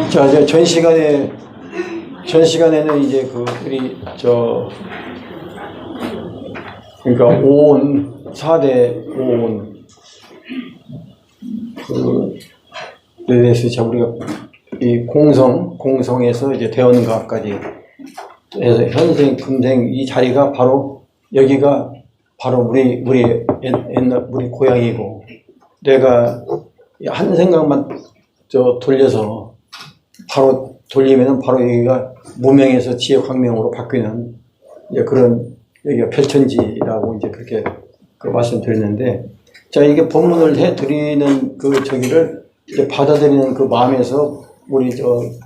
자, 이제 전 시간에는 이제 그러니까 오온, 4대 오온, 에 대해서 우리가 이 공성에서 이제 대원가까지 해서 현생, 금생 이 자리가 바로 여기가 바로 우리 옛날 우리 고향이고, 내가 한 생각만 돌려서 바로 돌리면은 바로 여기가 무명에서 지혜광명으로 바뀌는 이제 그런 여기가 별천지라고 이제 그렇게 말씀드렸는데, 자, 이게 법문을 해드리는 저기를 이제 받아들이는 그 마음에서 우리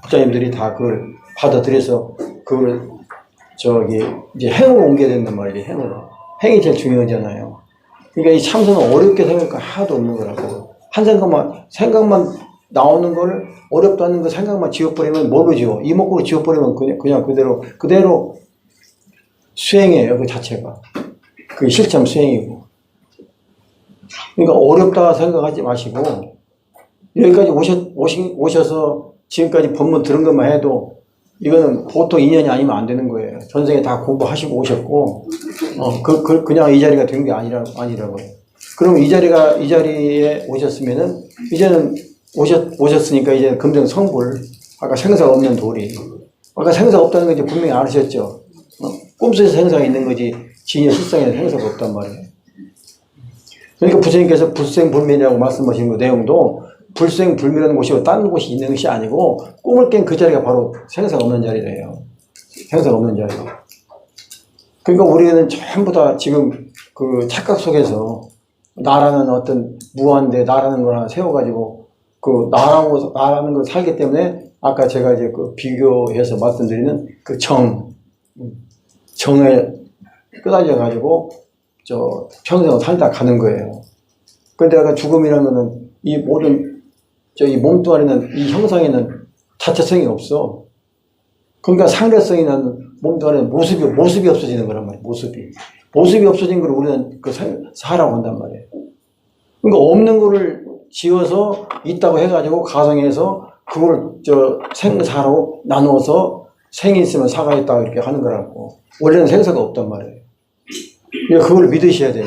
부자님들이 다 그걸 받아들여서 그걸 이제 행으로 옮겨야 된단 말이에요. 행으로. 행이 제일 중요하잖아요. 그러니까 이 참선은 어렵게 생각할 거 하나도 없는 거라고. 한 생각만 나오는 걸 어렵다는 그 생각만 지워버리면 뭘로 지워? 이목구로 지워버리면 그냥 그대로 수행이에요. 그 자체가. 그게 실참 수행이고. 그러니까 어렵다 생각하지 마시고, 여기까지 오셔서 지금까지 법문 들은 것만 해도 이거는 보통 인연이 아니면 안 되는 거예요. 전생에 다 공부하시고 오셨고, 그냥 이 자리가 된 게 아니라고요. 그럼 이 자리에 오셨으면은, 이제는 오셨으니까 이제 금정 성불, 아까 생사가 없는 도리. 아까 생사가 없다는 거 이제 분명히 알으셨죠? 꿈속에서 생사가 있는 거지, 진여 실상에는 생사가 없단 말이에요. 그러니까 부처님께서 불생불멸이라고 말씀하신 그 내용도 불생불멸이라는 곳이 다른 곳이 있는 것이 아니고, 꿈을 깬 그 자리가 바로 생사가 없는 자리래요. 생사가 없는 자리. 그러니까 우리는 전부 다 지금 그 착각 속에서 나라는 어떤 무한대 나라는 걸 하나 세워가지고 그 나라는 걸 살기 때문에 아까 제가 이제 비교해서 말씀드리는 그 정에 끄달려가지고 평생을 살다 가는 거예요. 근데 아까 죽음이라는 거는 이 모든 이 몸뚱아리는 이 형상에는 자체성이 없어. 그러니까 상대성이 나는 몸뚱아리는 모습이 없어지는 거란 말이에요. 모습이 없어진 걸 우리는 사라고 한단 말이에요. 그러니까 없는 거를 지어서 있다고 해가지고 가정해서 그걸 생사로 나누어서 생이 있으면 사가 있다고 이렇게 하는 거라고. 원래는 생사가 없단 말이에요. 그걸 믿으셔야 돼요.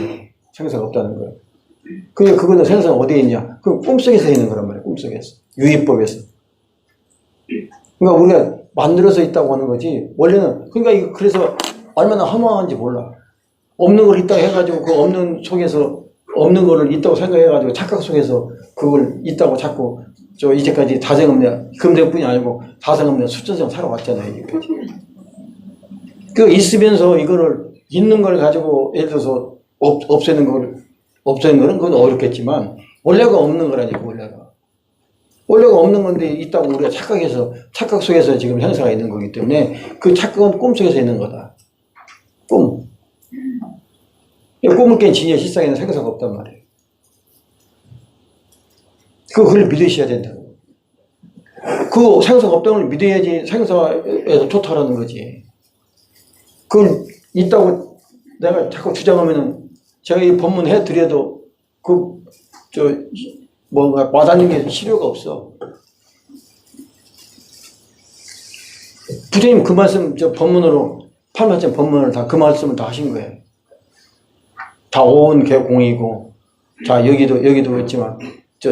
생사가 없다는 걸. 그러니까 그거는 생사가 어디에 있냐? 그 꿈속에서 있는 거란 말이에요. 꿈속에서. 유의법에서. 그러니까 우리가 만들어서 있다고 하는 거지. 원래는, 그러니까 그래서 얼마나 허망한지 몰라. 없는 걸 있다고 해가지고 그 없는 속에서 없는 거를 있다고 생각해가지고 착각 속에서 그걸 있다고 자꾸 이제까지 다생없네, 금생뿐이 아니고 다생없네 수천생 살아왔잖아요. 이제까지. 그 있으면서 이거를 있는 걸 가지고 예를 들어서 없애는 거는 그건 어렵겠지만 원래가 없는 거라니까. 원래가 없는 건데 있다고 우리가 착각 속에서 지금 형사가 있는 거기 때문에 그 착각은 꿈속에서 있는 거다. 꿈을 깬 진여 실상에는 생사가 없단 말이에요. 그걸 믿으셔야 된다고. 그 생사가 없다는 걸 믿어야지 생사에서 초탈하는 거지. 그걸 있다고 내가 자꾸 주장하면은 제가 이 법문 해드려도 뭔가 와닿는 게 실효가 없어. 부처님 그 말씀 법문으로 8만점 법문을 다 그 말씀을 다 하신 거예요. 다 오온 개공이고, 자 여기도 있지만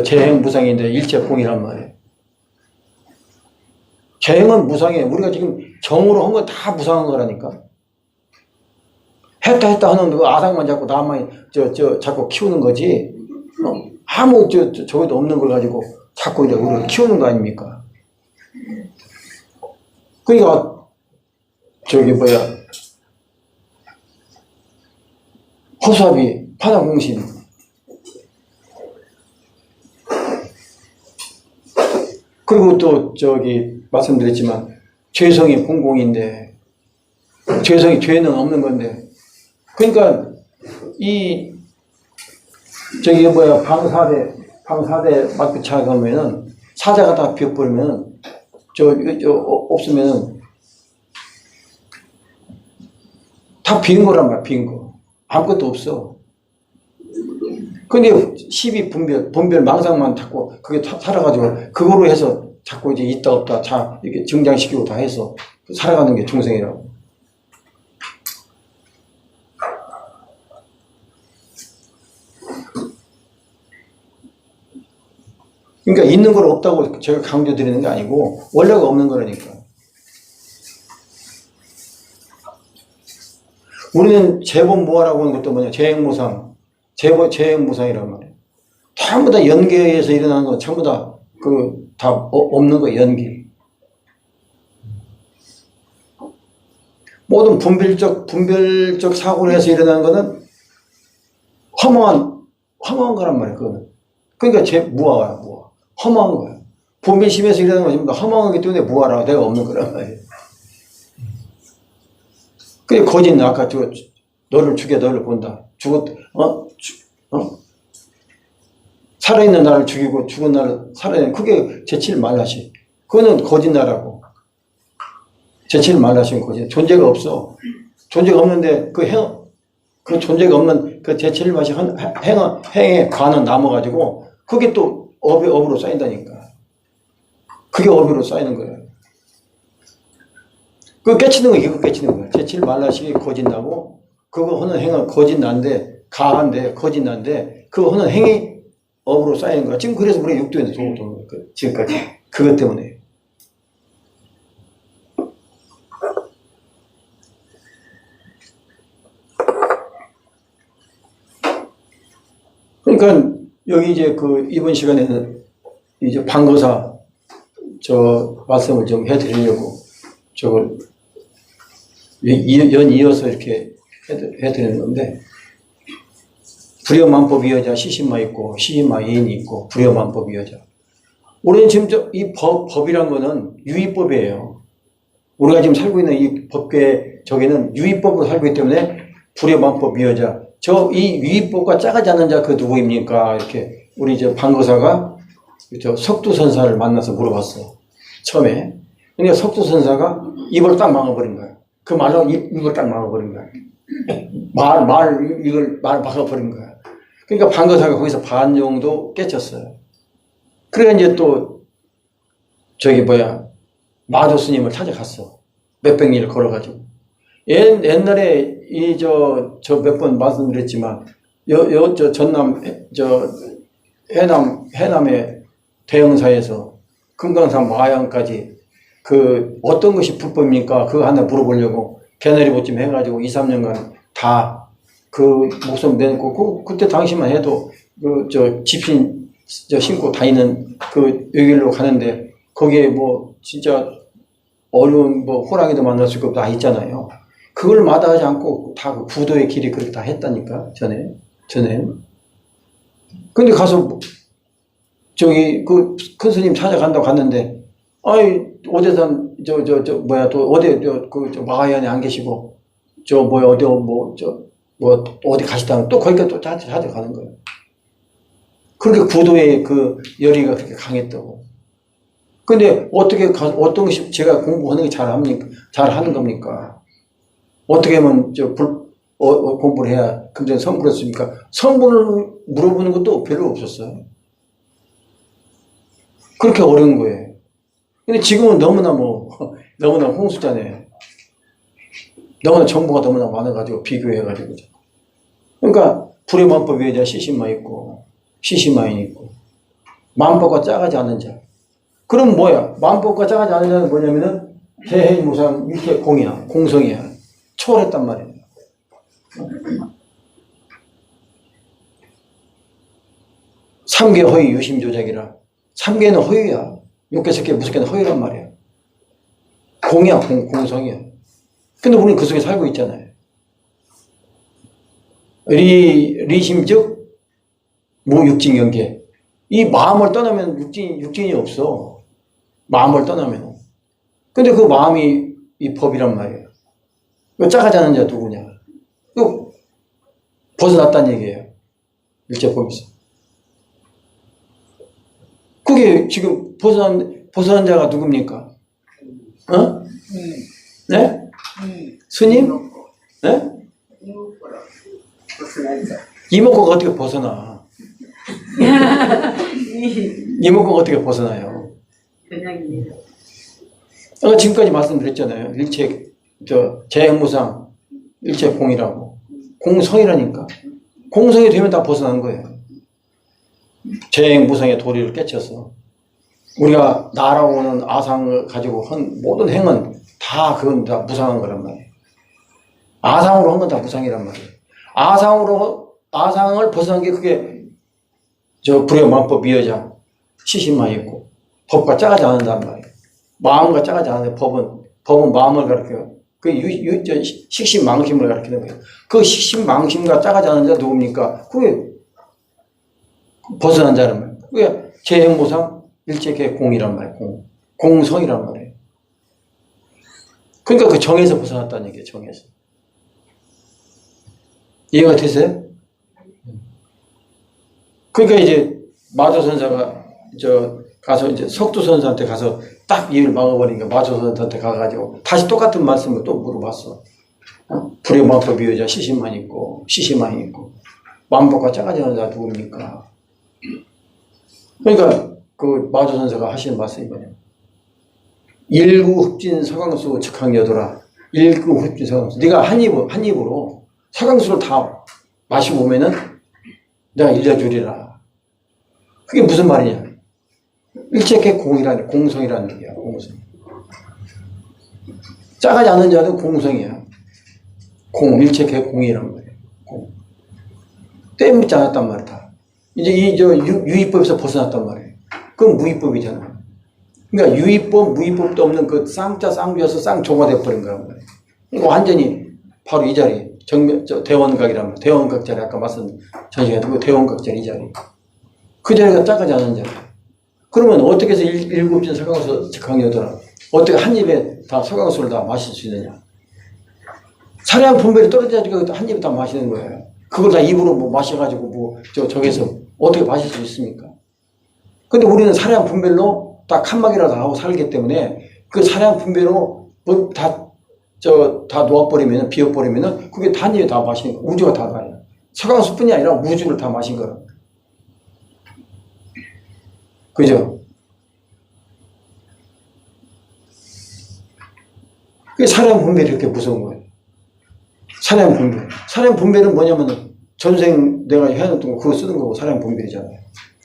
재행 무상인데 일체 공이란 말이에요. 재행은 무상이에요. 우리가 지금 정으로 한 건 다 무상한 거라니까. 했다 하는 그 아상만 자꾸 나만 자꾸 키우는 거지. 아무 저기도 없는 걸 가지고 자꾸 이제 우리가 키우는 거 아닙니까? 그러니까 허수아비 파나공신. 그리고 또 말씀드렸지만 죄성이 공공인데 죄는 없는 건데, 그러니까 방사대 막비차 가면은 사자가 다 비어버리면 없으면은 다 빈 거란 말이야. 빈 거. 아무것도 없어. 근데 시비 분별 망상만 자꾸 그게 살아가지고 그거로 해서 자꾸 이제 있다 없다 자 이렇게 증장시키고 다 해서 살아가는 게 중생이라고. 그러니까 있는 걸 없다고 제가 강조드리는 게 아니고 원래가 없는 거라니까. 우리는 재본무화라고 하는 것도 뭐냐, 재행무상, 재행무상이란 말이에요. 전부 다 연계에서 일어나는 거 전부 다 다 없는 거 연계. 모든 분별적 사고를 해서 일어나는 거는 허망한 거란 말이에요. 그거는. 그러니까 무화야, 무화. 허망한 거야. 분별심에서 일어나는 거 전부 다 허망하기 때문에 무화라고 내가 없는 거란 말이에요. 그래, 거짓, 아까 너를 죽여, 너를 본다. 살아있는 나를 죽이고 죽은 나를 살아있는, 그게 제7 말라시. 그거는 거짓나라고. 제7 말라시는 거짓. 존재가 없어. 존재가 없는데 그 존재가 없는 그 제7 맛이 행에 관은 남아가지고 그게 또 업으로 쌓인다니까. 그게 업으로 쌓이는 거예요. 그거 깨치는 거, 이거 깨치는 거야. 제7 말라식이 거짓나고, 그거 하는 행은 거짓난데, 가한데, 거짓난데, 그거 하는 행이 업으로 쌓이는 거야. 지금 그래서 우리 육도에서 도는 거야. 지금까지. 그것 때문에. 그러니까, 여기 이제 이번 시간에는 이제 방거사 말씀을 좀 해드리려고, 이어서 이렇게 해드리는 건데, 불여만법이 여자 시신마 있고 시신마 예인이 있고 불여만법이 여자. 우리는 지금 이 법이란 거는 유의법이에요. 우리가 지금 살고 있는 이 법계 저기는 유의법으로 살고 있기 때문에 불여만법이 여자. 이 유의법과 짜가지 않는 자 그 누구입니까? 이렇게 우리 방거사가 석두선사를 만나서 물어봤어. 처음에. 그러니까 석두선사가 입을 딱 막아버린 거야. 그 말로 입을 딱 막아버린 거야. 이걸 막아버린 거야. 그러니까 방거사가 거기서 반 정도 깨쳤어요. 그래, 이제 또, 마조 스님을 찾아갔어. 몇백 리를 걸어가지고. 옛날에, 몇 번 말씀드렸지만, 전남, 해남의 대형사에서 금강산 마양까지 어떤 것이 불법입니까? 그거 하나 물어보려고 개나리보찜 해가지고 2, 3년간 다 목숨 내놓고, 그때 당시만 해도, 집신, 신고 다니는 여기로 가는데, 거기에 진짜 어려운 호랑이도 만날 수 있고 다 있잖아요. 그걸 마다하지 않고 다 구도의 길이 그렇게 다 했다니까, 전에. 근데 가서, 큰 스님 찾아간다고 갔는데, 오대산, 또 어디, 마하연에 안 계시고, 어디 가시다가 또 거기까지 또 찾아가는 거예요. 그렇게 구도의 열의가 그렇게 강했다고. 근데 어떤 것이 제가 공부하는 게 잘하는 겁니까? 어떻게 하면 공부를 해야 금전 성불을 했습니까? 성불을 물어보는 것도 별로 없었어요. 그렇게 어려운 거예요. 근데 지금은 너무나 홍수잖아요. 너무나 정보가 너무나 많아가지고 비교해가지고. 그러니까 불의만법이 여자 시신마 있고 시신마인 있고 만법과 짜가지 않는 자. 그럼 뭐야? 만법과 짜가지 않는 자는 뭐냐면은 대해무상 육해 공이야. 공성이야. 초월했단 말이에요. 삼계 허위 유심조작이라. 삼계는 허위야. 육계 색계 무색계는 허위란 말이야. 공이야. 공성이야. 근데 우리는 그 속에 살고 있잖아요. 리심즉 무육징연계. 이 마음을 떠나면 육진이 없어. 마음을 떠나면. 근데 그 마음이 이 법이란 말이에요. 이거 짜가지 않은 자 누구냐? 이거 벗어났다는 얘기예요. 일제법에서. 그게 지금 벗어난 자가 누굽니까? 네? 스님? 네? 이목구가 어떻게 벗어나? 이목구가 어떻게 벗어나요? 변형입니다. 지금까지 말씀드렸잖아요. 재행무상, 일체공이라고. 공성이라니까. 공성이 되면 다 벗어난 거예요. 재행무상의 도리를 깨쳐서. 우리가 나라고 하는 아상을 가지고 한 모든 행은 다 그건 다 무상한 거란 말이에요. 아상으로 한 건 다 무상이란 말이에요. 아상을 벗어난 게 그게 불의 만법 미여자 시신만 있고 법과 짜가지 않는단 말이에요. 마음과 짜가지 않는데 법은 마음을 가르쳐요. 그 식신망심을 가르치는 거예요. 그 식신망심과 짜가지 않는 자 누굽니까? 그게 벗어난 자란 말이에요. 그게 재행무상 일체계 공이란 말이에요. 공성이란 말이에요. 그러니까 그 정에서 벗어났다는 얘기예요. 정에서. 이해가 되세요? 그러니까 이제 마조선사가 가서 이제 석두선사한테 가서 딱 이를 막아버리니까 마조선사한테 가가지고 다시 똑같은 말씀을 또 물어봤어. 불의 만법 이여자 시신만 있고 만법과 짜가지 않는 자 누굽니까? 그러니까 그 마조선사가 하시는 말씀이 뭐냐면 일구 흡진 서강수 즉항여도라. 일구 흡진 서강수. 네가 한 입으로 서강수를 다 마시고 오면은 내가 일려주리라. 그게 무슨 말이냐? 일체계 공성이라는 얘기야. 공성. 짜가지 않는 자는 공성이야. 일체계 공이란 말이야. 공. 때묻지 않았단 말이야. 이제 유의법에서 벗어났단 말이에요. 그건 무의법이잖아. 그러니까 유의법, 무의법도 없는 그 쌍자 쌍주여서 쌍조가 돼버린 거란 말이에요. 그러니까 완전히 바로 이 자리, 대원각이란 말이에요. 대원각 자리, 아까 전 시간에 그 대원각 자리 이 자리. 그 자리가 짜가지 않은 자리. 그러면 어떻게 해서 일곱진 서강수 즉항여도라. 어떻게 한 입에 다 서강수를 다 마실 수 있느냐. 사량 분별이 떨어져가지고 한 입에 다 마시는 거예요. 그걸 다 입으로 마셔가지고 저기서 어떻게 마실 수 있습니까? 근데 우리는 사량 분별로 다 칸막이라도 하고 살기 때문에 그 사량 분별로 다 놓아버리면, 비워버리면 그게 다 한 입에 다 마시는 거예요. 우주가 다 다예요. 서강수뿐이 아니라 우주를 다 마신 거예요. 그죠? 그게 사량 분별이 이렇게 무서운 거예요. 사량 분별. 사량 분별은 뭐냐면 전생 내가 해놨던 거 그거 쓰는 거고 사량 분별이잖아요.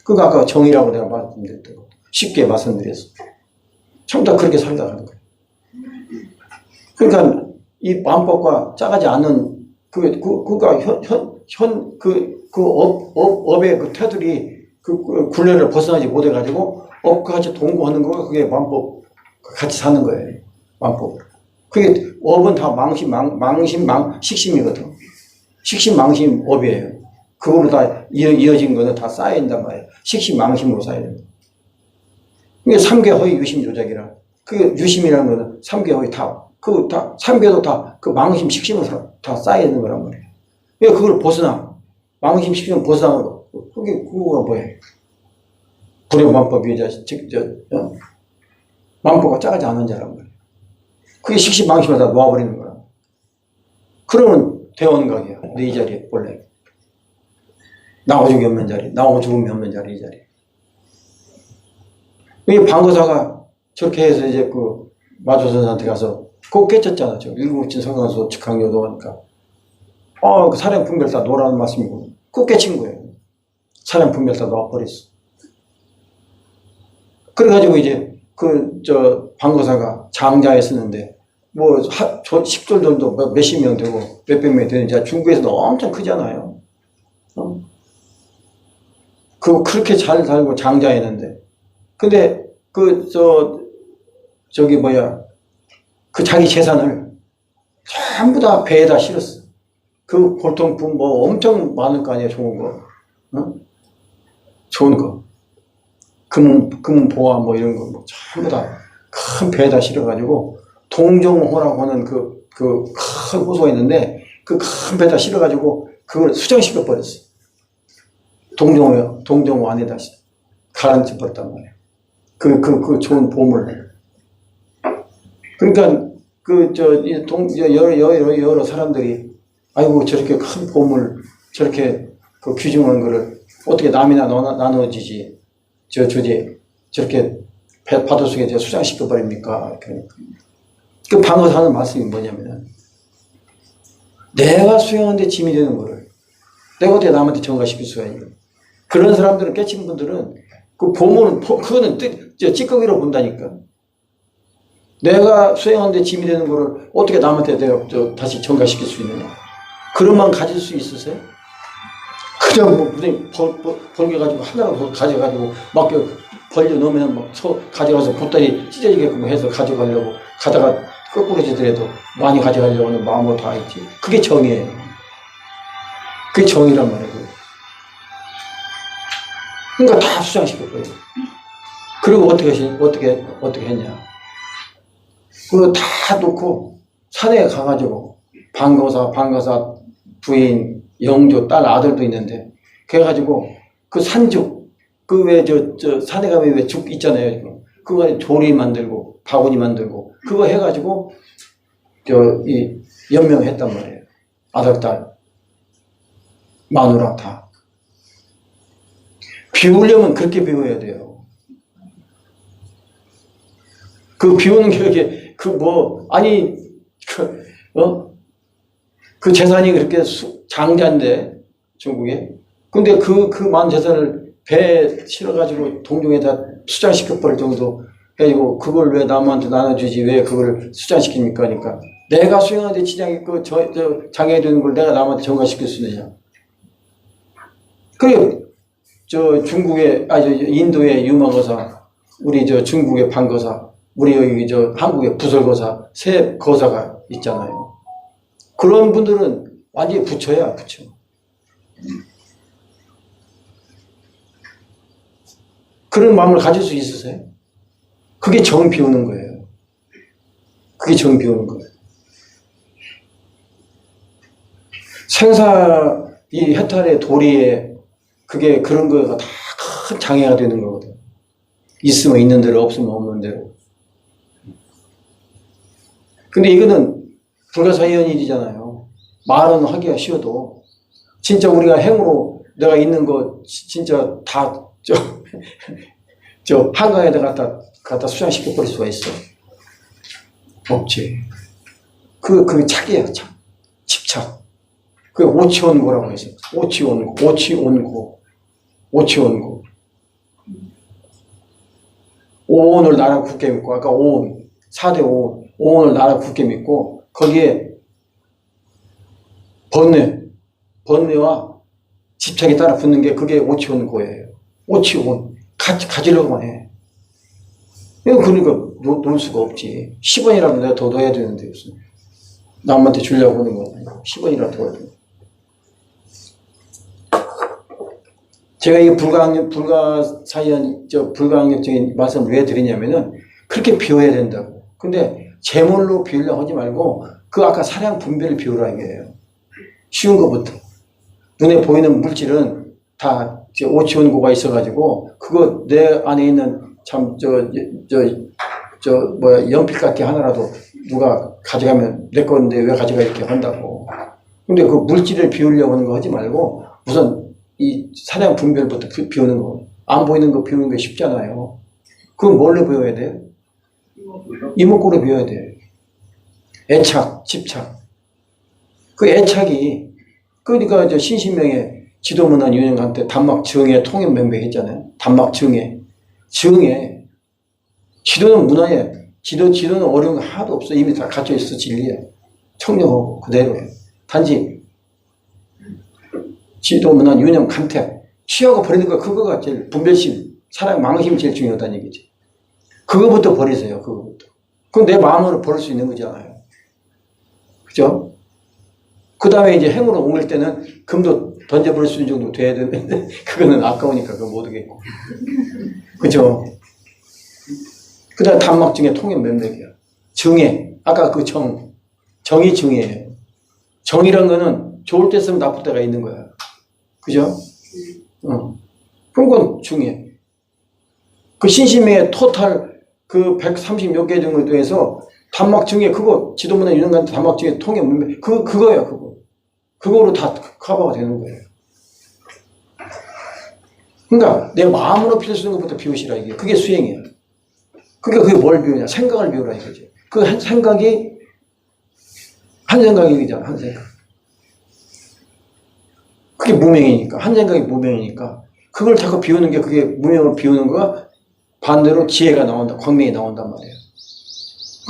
그거 아까 정의라고 내가 말씀드렸던 거. 쉽게 말씀드렸어. 전부 다 그렇게 살다 가는 거예요. 그러니까 이 마음법과 짜가지 않는 그가 업의 그 태들이 그 굴레를 벗어나지 못해가지고 업과 같이 동거하는 거가 그게 마음법 같이 사는 거예요. 마음법. 그게 업은 다 식심이거든. 식심, 망심, 업이에요. 그걸로 다 이어진 거는 다 쌓인단 말이에요. 식심, 망심으로 쌓여요. 이게 삼계 허위 유심 조작이라. 그 유심이라는 거는 삼계 허위 삼계도 다 그 망심, 식심으로 다 쌓여있는 거란 말이에요. 왜 그걸 벗어나? 망심, 식심 벗어나는 거. 그거가 뭐예요? 불의 만법 위자, 만법과 짜가지 않은 자란 말이에요. 그게 식심, 망심을 다 놓아버리는 거야. 그러면 대원각이야. 네 자리에 원래. 나오 죽이 없는 자리, 나오 죽음이 없는 자리, 이 자리. 이 방거사가 저렇게 해서 이제 그 마조선한테 가서 그거 깨쳤잖아. 일곱진 서강수 즉항여도 하니까. 그 사량 분별 다 놓으라는 말씀이고. 그거 깨친 거예요. 사량 분별 다 놓아버렸어. 그래가지고 이제 방거사가 장자에 쓰는데 식돌들도 몇십 명 되고 몇백 명 되는지 중국에서도 엄청 크잖아요. 그렇게 잘 살고 장자했는데. 근데 그 자기 재산을 전부 다 배에다 실었어. 그 보통 엄청 많을 거 아니에요. 좋은 거. 좋은 거. 금은 보화 이런 거 전부 다 큰 배에다 실어가지고 동정호라고 하는 그 큰 호수가 있는데 그 큰 배에다 실어가지고 그걸 수정시켜 버렸어. 동정호 안에다 가라앉혀 버렸단 말이에요. 그 좋은 보물. 그러니까 여러 사람들이 아이고 저렇게 큰 보물 저렇게 그 귀중한 거를 어떻게 남이나 나눠지지 저렇게 파도 속에 제가 수장시켜버립니까? 그러니까. 그 방어사 하는 말씀이 뭐냐면, 내가 수행하는데 짐이 되는 거를 내가 어떻게 남한테 전가시킬 수가 있냐. 그런 사람들은, 깨친 분들은 그 보면, 그거는 찌꺼기로 본다니까. 내가 수행하는데 짐이 되는 거를 어떻게 남한테 내가 다시 전가시킬 수 있느냐. 그런 마음 가질 수 있으세요? 그냥 뭐, 벌겨가지고, 하나로 가져가지고, 막 벌려 놓으면 막 가져가서 보따리 찢어지게끔 해서 가져가려고, 가다가 거꾸로 지더라도 많이 가져가려고 하는 마음으로 다 있지. 그게 정이에요. 그게 정이란 말이에요. 그러니까 다 수장시켜버려요. 그리고 어떻게 했냐. 그거 다 놓고 산에 가가지고, 방거사 부인, 영조, 딸, 아들도 있는데, 그래가지고 그 산죽, 그 왜 산에 가면 왜 죽 있잖아요. 그거 조리 만들고, 바구니 만들고, 그거 해가지고, 연명했단 말이에요. 아들, 딸, 마누라 다. 비우려면 그렇게 비워야 돼요. 그 비우는 게, 그 재산이 그렇게 장자인데, 중국에. 근데 그 많은 재산을 배에 실어가지고 동중에다 수장시켜버릴 정도 해가지고, 그걸 왜 남한테 나눠주지, 왜 그걸 수장시킵니까? 그러니까, 내가 수행하는데 지장이 장애가 되는 걸 내가 남한테 전가시킬 수 있느냐. 그래, 인도의 유마거사, 우리 중국의 방거사, 우리 여기 한국의 부설거사, 세 거사가 있잖아요. 그런 분들은 완전히 부처야, 부처. 그런 마음을 가질 수 있으세요? 그게 정 비우는 거예요. 그게 정 비우는 거예요. 이 해탈의 도리에 그게 그런 거가 다 큰 장애가 되는 거거든. 있으면 있는 대로, 없으면 없는 대로. 근데 이거는 불가사의한 일이잖아요. 말은 하기가 쉬워도 진짜 우리가 행으로 내가 있는 거 진짜 다 한강에다 갖다 수장시켜버릴 수가 있어? 없지. 그게 착이야, 착. 집착. 그게 오치원고라고 해서. 오치원고. 오온을 나라 굳게 믿고, 아까 오온, 4대 오온, 오온을 나라 굳게 믿고, 거기에 번뇌와 집착이 따라 붙는 게 그게 오치원고예요. 오치원. 가지려고만 해. 그러니까 놓을 수가 없지. 10원이라도 내가 더 넣어야 되는데, 무슨. 남한테 주려고 하는 거 아니고, 10원이라도 더 해야 돼. 제가 이 불가항력적인 말씀을 왜 드리냐면은, 그렇게 비워야 된다고. 근데, 재물로 비우려고 하지 말고, 아까 사량 분별을 비우라 이게요. 쉬운 것부터. 눈에 보이는 물질은 다 오치원고가 있어가지고, 그거 내 안에 있는 연필깎이 하나라도 누가 가져가면 내 건데 왜 가져가 이렇게 한다고. 근데 그 물질을 비우려고 하는 거 하지 말고, 우선 이 사량 분별부터 비우는 거. 안 보이는 거 비우는 게 쉽잖아요. 그건 뭘로 비워야 돼요? 이목구로 비워야 돼요. 애착, 집착. 그 애착이, 그러니까 신신명에 지도문안 유행한테 단막정에 통연명백 했잖아요. 단막정에. 정에. 지도는 문화에, 지도는 어려운 거 하나도 없어. 이미 다 갇혀있어, 진리에. 청렴하고 그대로예요. 단지 지도문안 유념 간택. 취하고 버리는 거, 그거가 제일 분별심, 사랑, 망심이 제일 중요하다는 얘기지. 그거부터 버리세요, 그거부터. 그건 내 마음으로 버릴 수 있는 거잖아요. 그죠? 그 다음에 이제 행으로 옮길 때는 금도 던져버릴 수 있는 정도 돼야 되는데, 그거는 아까우니까 그거 못 하겠고. 그죠? 그 다음에 단막증의 통연명백이야. 정에, 아까 그 정이 정이에요. 정이란 거는 좋을 때 쓰면 나쁠 때가 있는 거야. 그죠? 그런 건 중요해. 그 신심의 토탈 그 130 몇 개 정도 해서 단막증에 그거 지도문에 이런 거 단막증에 통연 그거야, 그거. 그거로 다 커버가 되는 거예요. 그러니까 내 마음으로 필 수 있는 것부터 비우시라 이게. 그게 수행이야. 그러니까 그게 뭘 비우냐? 생각을 비우라 이거지. 그 한 생각이 한 생각이잖아, 한 생각. 그게 무명이니까. 한 생각이 무명이니까. 그걸 자꾸 비우는 게 그게 무명을 비우는 거가 반대로 지혜가 나온다, 광명이 나온단 말이에요.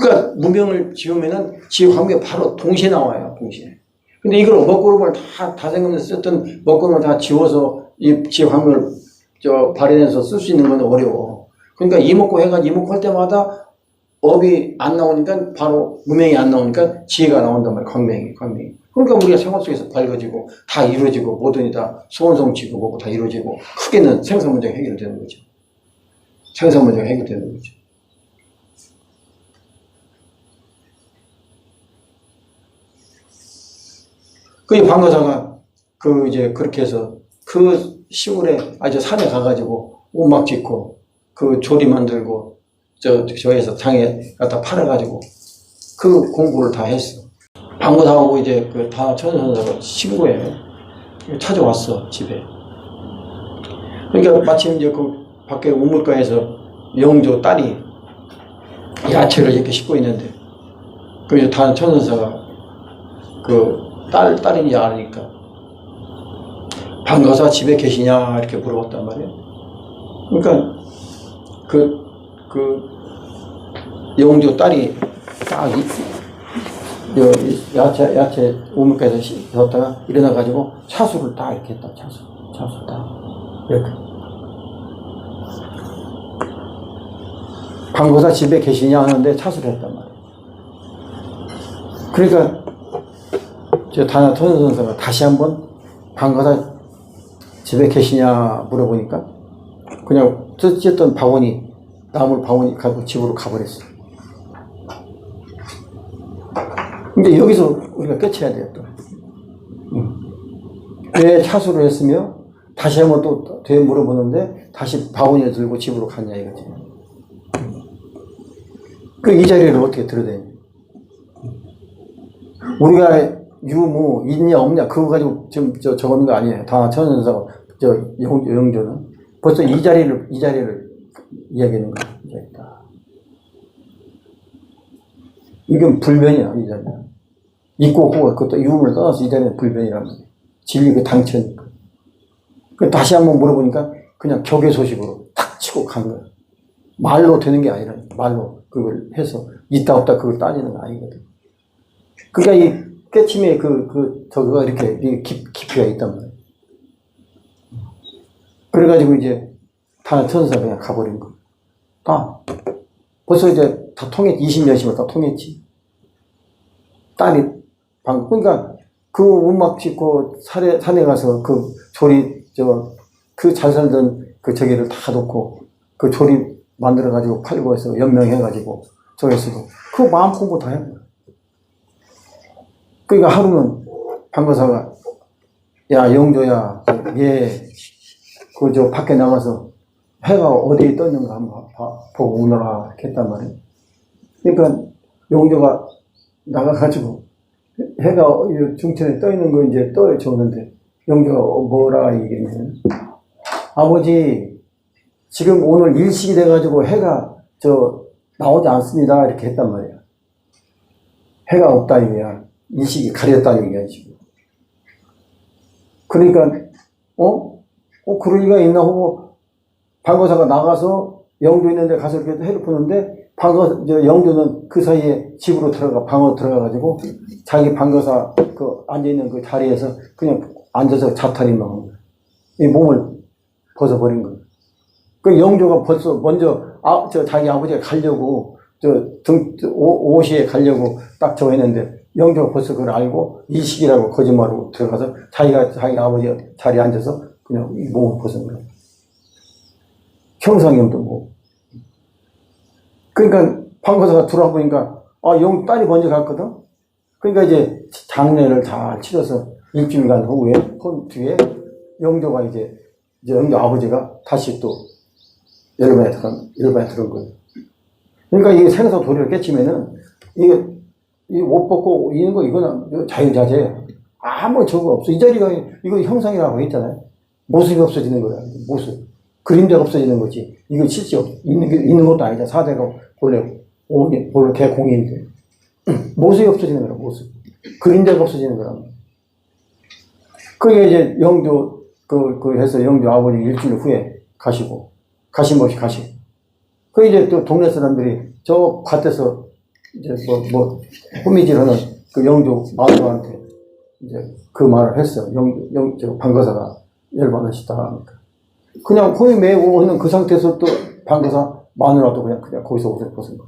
그러니까 무명을 지우면은 지혜, 광명이 바로 동시에 나와요, 동시에. 근데 이걸 먹구름을 다 생각해서 썼던 먹구름을 다 지워서 이 지혜, 광명을 발현해서 쓸 수 있는 건 어려워. 그러니까 이목구 할 때마다 업이 안 나오니까 바로 무명이 안 나오니까 지혜가 나온단 말이야, 광명이. 그러니까 우리가 생활 속에서 밝아지고 다 이루어지고 뭐든지 다 소원성취고 뭐고 다 이루어지고 크게는 생산 문제가 해결되는 거죠. 생산 문제가 해결되는 거죠. 그 방거사가 이제 그렇게 해서 그 시골에 아주 산에 가가지고 오막 짓고 그 조리 만들고 저에서 장에 갖다 팔아가지고 그 공부를 다 했어. 방거사하고 이제 그 다 천선사가 친구에 찾아왔어, 집에. 그러니까 마침 이제 그 밖에 우물가에서 영조 딸이 야채를 이렇게 씻고 있는데, 그 다 천선사가 그 딸인지 아니까 방거사 집에 계시냐 이렇게 물어봤단 말이에요. 그러니까 그 영조 딸이 딱 야채 우물가에서 씻었다가 일어나가지고 차수를 딱 이렇게 했다. 차수 딱 이렇게. 방거사 집에 계시냐 하는데 차수를 했단 말이에요. 그러니까 다나 천선사가 다시 한번 방거사 집에 계시냐 물어보니까 그냥 뜯었던 나물 바구니 가지고 집으로 가버렸어. 근데 여기서 우리가 깨쳐야 돼요, 또. 왜 차수를 했으며 다시 한번 또 물어보는데 다시 바구니를 들고 집으로 갔냐 이거지. 이 자리를 어떻게 들어대냐. 우리가 유무 있냐 없냐 그거 가지고 지금 적어놓은 거 아니에요. 다 천선사가 영조는 벌써 이 자리를 이야기하는 거야. 이건 불변이야, 이 자리는. 있고 없고 그것도 유무를 떠나서 이 자리는 불변이란 말이야. 진리가 당처니까. 다시 한번 물어보니까 그냥 격의 소식으로 탁 치고 간 거야. 말로 되는 게 아니라 말로 그걸 해서 있다 없다 그걸 따지는 거 아니거든. 그러니까 이 깨침에 저거가 이렇게 깊이가 있단 말이야. 그래가지고 이제 다 천사가 그냥 가버린 거. 벌써 이제 다 통했지. 20년씩을 다 통했지. 딸이 그러니까 그 운막 짓고 산에 가서 그 조리 그 잘 살던 그 저기를 다 놓고 그 조리 만들어가지고 팔고 해서 연명해가지고 저기서도 그 마음 공부 다 했고. 그러니까 하루는 방거사가 야 영조야 밖에 나가서 해가 어디에 떴는가 한번 보고 오너라 이렇게 했단 말이에요. 그러니까 영조가 나가가지고 해가 중천에 떠 있는 거 이제 떠줘는데 영조가 뭐라 얘기했냐면 아버지 지금 오늘 일식이 돼가지고 해가 나오지 않습니다 이렇게 했단 말이야. 해가 없다 이거야. 일식이 가렸다는 얘기야 지금. 그러니까 그럴 리가 있나 하고 방거사가 나가서 영조 있는데 가서 이렇게 해를 푸는데 영조는 그 사이에 집으로 방으로 들어가가지고 자기 방거사 앉아있는 그 자리에서 그냥 앉아서 자탈이만 한 거야. 이 몸을 벗어버린 거야. 그 영조가 벌써 먼저 자기 아버지가 가려고 오시에 가려고 딱 했는데 영조가 벌써 그걸 알고 이식이라고 거짓말하고 들어가서 자기 아버지 자리에 앉아서 그냥 이 몸을 벗은 거야. 형상염도 뭐. 그러니까 방거사가 들어와보니까 딸이 먼저 갔거든. 그러니까 이제 장례를 잘 치러서 일주일간 뒤에 영조가 이제 영조 아버지가 다시 또 열반에 들어온 거예요. 그러니까 이게 생사 도리를 깨치면은 이 옷 벗고 이런 거 이거는 자유자재예요. 아무 저거 없어. 이 자리가 이거 형상이라고 했잖아요. 모습이 없어지는 거야. 모습. 그림자가 없어지는 거지. 이거 실제 있는 것도 아니잖아. 사대가 본래 개공인데. 모습이 없어지는 거라, 모습. 그림자가 없어지는 거라. 그게 이제 영조, 해서 영조 아버지 일주일 후에 가시고, 가심없이 가시고. 그 이제 또 동네 사람들이 저 밭에서 이제 호미질 하는 그 영조 마누라한테 이제 그 말을 했어. 저 방거사가 열받으시다 하니까. 그냥 호미 메고 하는 그 상태에서 또 방거사 마누라도 그냥 거기서 옷을 벗은 거.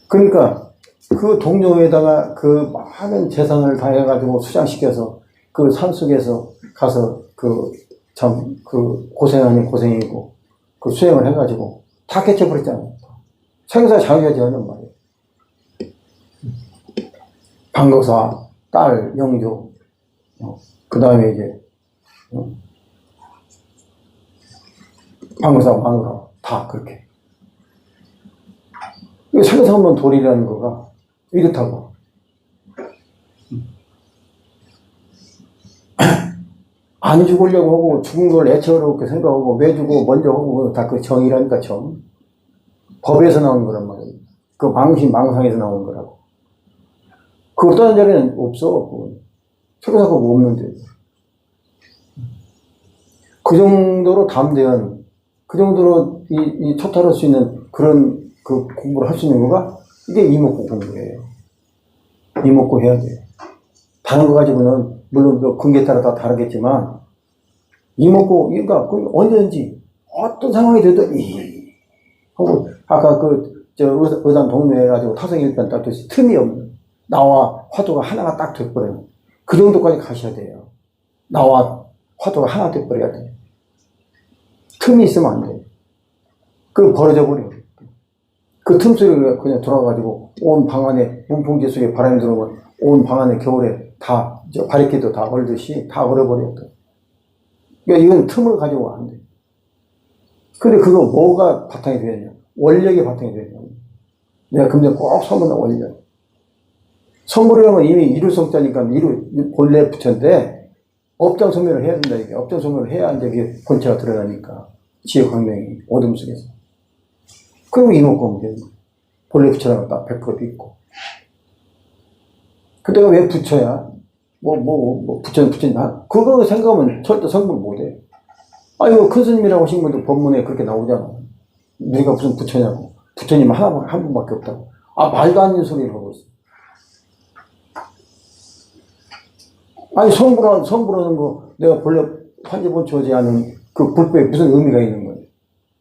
그러니까 그 동료에다가 그 많은 재산을 다 해가지고 수장시켜서 그 산속에서 가서 고생하니 고생이고 그 수행을 해가지고 다 깨쳐버렸잖아요. 생사 자유자재 하는 말이에요. 방거사, 딸, 영조, 그 다음에 이제, 방거사, 마누라, 다 그렇게. 이거 생사 없는 도리라는 거가 이렇다고. 안 죽으려고 하고 죽은 걸 애처롭게 생각하고 왜 주고 먼저 하고 다 그 정의라니까 정. 법에서 나온 거란 말이에요. 그 망상에서 나온 거라고. 그 어떤 자리는 없어. 생사가 없는데. 그 정도로 담대한, 그 정도로 초탈할 수 있는 그런 그 공부를 할 수 있는 거가 이게 이목구 공부예요. 이목구 해야 돼. 다른 거 가지고는 물론 그 근기에 따라 다 다르겠지만 이목구, 그러니까 언제든지 어떤 상황이 돼도 하고 아까 의단 동료해가지고 타성일변 딱 됐을 틈이 없는 나와 화두가 하나가 딱 돼버려요. 그 정도까지 가셔야 돼요. 나와 화두가 하나 돼버려야 돼. 틈이 있으면 안 돼. 그럼 벌어져 버려. 그 틈소리가 그냥 돌아가지고 온 방 안에 문풍지 속에 바람이 들어오면 온 방 안에 겨울에 다 바리케도 다 얼듯이 다 얼어버렸다. 그러니까 이건 틈을 가지고 안 돼. 근데 그거 뭐가 바탕이 되느냐? 원력이 바탕이 되느냐? 내가 근데 꼭 소문나 원력. 선물이라면 이미 이룰성자니까 본래 부처인데 업장소멸을 해야 된다 이게. 업장소멸을 해야 이제 이게 본체가 드러나니까 지혜광명이 어둠 속에서. 그리고 이목구면 되는 거야. 본래 부처라는 딱 100% 있고. 그때가 왜 부처야? 부처는, 그거 생각하면 절대 성불 못해. 이거 큰 스님이라고 하신 분도 법문에 그렇게 나오잖아. 우리가 무슨 부처냐고. 부처님 한 분밖에 없다고. 말도 안 되는 소리를 하고 있어. 성불하는 거, 내가 본래 환지본초지 않은 그 불법에 무슨 의미가 있는 거예요?